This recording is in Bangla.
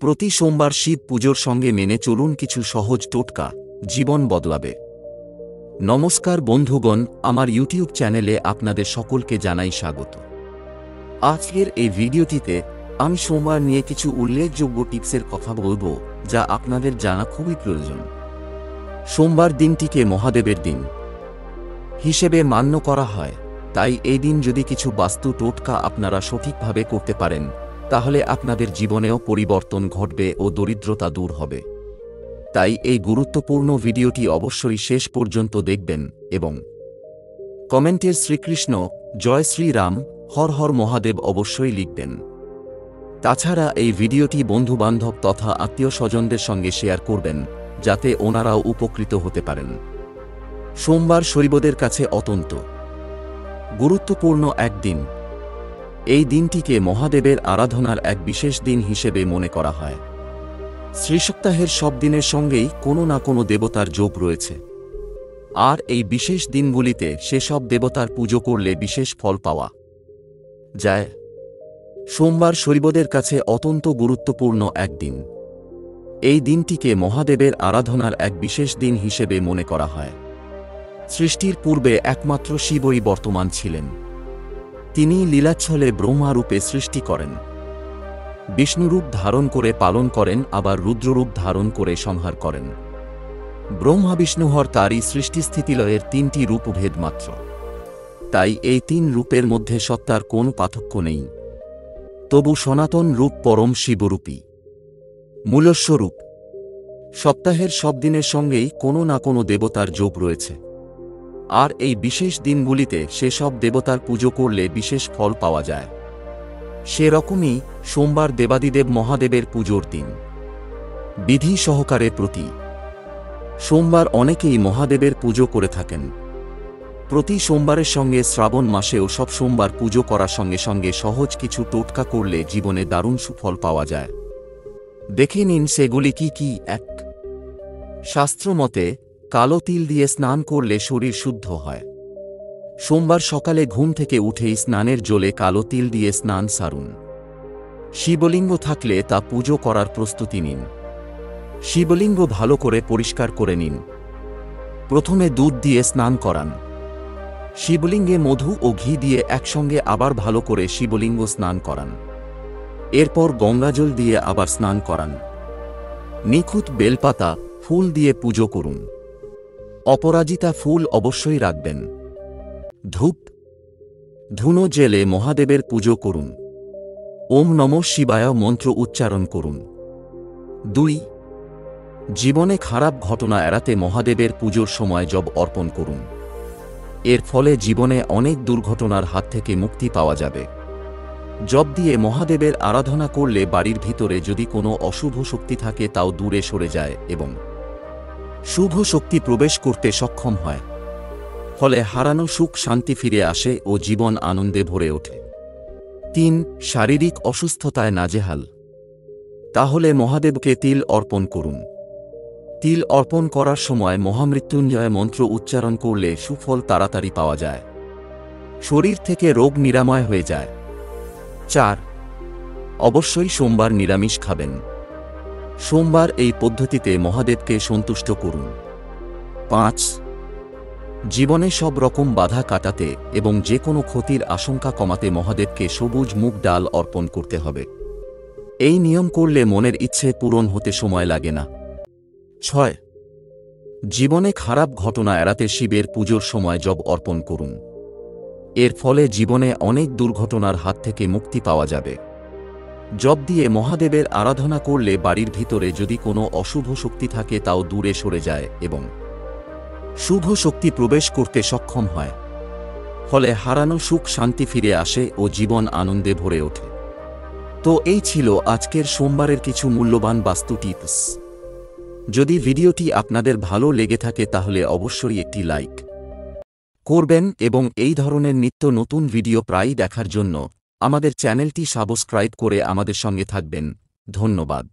প্রতি সোমবার শিব পুজোর সঙ্গে মেনে চলুন কিছু সহজ টোটকা, জীবন বদলাবে। নমস্কার বন্ধুগণ, আমার ইউটিউব চ্যানেলে আপনাদের সকলকে জানাই স্বাগত। আজকের এই ভিডিওটিতে আমি সোমবার নিয়ে কিছু উল্লেখযোগ্য টিপসের কথা বলবো, যা আপনাদের জানা খুবই প্রয়োজন। সোমবার দিনটিকে মহাদেবের দিন হিসেবে মান্য করা হয়, তাই এই দিন যদি কিছু বাস্তু টোটকা আপনারা সঠিকভাবে করতে পারেন, তাহলে আপনাদের জীবনেও পরিবর্তন ঘটবে ও দরিদ্রতা দূর হবে। তাই এই গুরুত্বপূর্ণ ভিডিওটি অবশ্যই শেষ পর্যন্ত দেখবেন এবং কমেন্টের শ্রীকৃষ্ণ, জয় শ্রীরাম, হর হর মহাদেব অবশ্যই লিখবেন। তাছাড়া এই ভিডিওটি বন্ধুবান্ধব তথা আত্মীয় স্বজনদের সঙ্গে শেয়ার করবেন, যাতে ওনারাও উপকৃত হতে পারেন। সোমবার শৈবদের কাছে অত্যন্ত গুরুত্বপূর্ণ এক দিন। এই দিনটিকে মহাদেবের আরাধনার এক বিশেষ দিন হিসেবে মনে করা হয়। শ্রীসপ্তাহের সব দিনের সঙ্গেই কোনো না কোনো দেবতার যোগ রয়েছে, আর এই বিশেষ দিনগুলিতে সেসব দেবতার পুজো করলে বিশেষ ফল পাওয়া যায়। সোমবার শৈবদের কাছে অত্যন্ত গুরুত্বপূর্ণ এক দিন। এই দিনটিকে মহাদেবের আরাধনার এক বিশেষ দিন হিসেবে মনে করা হয়। সৃষ্টির পূর্বে একমাত্র শিবই বর্তমান ছিলেন। তিনি লীলাচ্ছলে ব্রহ্মা রূপে সৃষ্টি করেন, বিষ্ণুরূপ ধারণ করে পালন করেন, আবার রুদ্ররূপ ধারণ করে সংহার করেন। ব্রহ্মা বিষ্ণুহর তারই সৃষ্টিস্থিতিলয়ের তিনটি রূপভেদ মাত্র। তাই এই তিন রূপের মধ্যে সত্তার কোনো পার্থক্য নেই। তবু সনাতন রূপ পরম শিবরূপী মূলস্বরূপ। সপ্তাহের সব দিনের সঙ্গেই কোনো না কোনো দেবতার যোগ রয়েছে, আর এই বিশেষ দিনগুলিতে সেসব দেবতার পুজো করলে বিশেষ ফল পাওয়া যায়। সেরকমই সোমবার দেবাদিদেব মহাদেবের পুজোর দিন। বিধি সহকারে প্রতি সোমবার অনেকেই মহাদেবের পুজো করে থাকেন। প্রতি সোমবারের সঙ্গে শ্রাবণ মাসেও সব সোমবার পুজো করার সঙ্গে সঙ্গে সহজ কিছু টোটকা করলে জীবনে দারুণ সুফল পাওয়া যায়। দেখে নিন সেগুলি কি কি। ১. শাস্ত্রমতে কালো তিল দিয়ে স্নান করলে শরীর শুদ্ধ হয়। সোমবার সকালে ঘুম থেকে উঠেই স্নানের জলে কালো তিল দিয়ে স্নান সারুন। শিবলিঙ্গ থাকলে তা পুজো করার প্রস্তুতি নিন। শিবলিঙ্গ ভালো করে পরিষ্কার করে নিন। প্রথমে দুধ দিয়ে স্নান করান। শিবলিঙ্গে মধু ও ঘি দিয়ে একসঙ্গে আবার ভালো করে শিবলিঙ্গ স্নান করান। এরপর গঙ্গাজল দিয়ে আবার স্নান করান। নিখুঁত বেলপাতা, ফুল দিয়ে পুজো করুন। অপরাজিতা ফুল অবশ্যই রাখবেন। ধূপ ধুনো জেলে মহাদেবের পুজো করুন। ওম নমঃ শিবায় মন্ত্র উচ্চারণ করুন। ২. জীবনে খারাপ ঘটনা এড়াতে মহাদেবের পুজোর সময় জব অর্পণ করুন। এর ফলে জীবনে অনেক দুর্ঘটনার হাত থেকে মুক্তি পাওয়া যাবে। জব দিয়ে মহাদেবের আরাধনা করলে বাড়ির ভিতরে যদি কোনো অশুভ শক্তি থাকে তাও দূরে সরে যায় এবং শুভ শক্তি প্রবেশ করতে সক্ষম হয়। ফলে হারানো সুখ শান্তি ফিরে আসে ও জীবন আনন্দে ভরে ওঠে। ৩. শারীরিক অসুস্থতায় নাজেহাল, তাহলে মহাদেবকে তিল অর্পণ করুন। তিল অর্পণ করার সময় মহামৃত্যুঞ্জয় মন্ত্র উচ্চারণ করলে সুফল তাড়াতাড়ি পাওয়া যায়। শরীর থেকে রোগ নিরাময় হয়ে যায়। ৪. অবশ্যই সোমবার নিরামিষ খাবেন। সোমবার এই পদ্ধতিতে মহাদেবকে সন্তুষ্ট করুন। ৫. জীবনে সব রকম বাধা কাটাতে এবং যে কোনো ক্ষতির আশঙ্কা কমাতে মহাদেবকে সবুজ মুগ ডাল অর্পণ করতে হবে। এই নিয়ম করলে মনের ইচ্ছে পূরণ হতে সময় লাগে না। ৬. জীবনে খারাপ ঘটনা এড়াতে শিবের পুজোর সময় জব অর্পণ করুন। এর ফলে জীবনে অনেক দুর্ঘটনার হাত থেকে মুক্তি পাওয়া যাবে। জব দিয়ে মহাদেবের আরাধনা করলে বাড়ির ভিতরে যদি কোনো অশুভ শক্তি থাকে তাও দূরে সরে যায় এবং শুভ শক্তি প্রবেশ করতে সক্ষম হয়। ফলে হারানো সুখ শান্তি ফিরে আসে ও জীবন আনন্দে ভরে ওঠে। তো এই ছিল আজকের সোমবারের কিছু মূল্যবান বাস্তু টিপস। যদি ভিডিওটি আপনাদের ভালো লেগে থাকে তাহলে অবশ্যই একটি লাইক করবেন এবং এই ধরনের নিত্য নতুন ভিডিও প্রায়ই দেখার জন্য আমাদের চ্যানেলটি সাবস্ক্রাইব করে আমাদের সঙ্গে থাকবেন। ধন্যবাদ।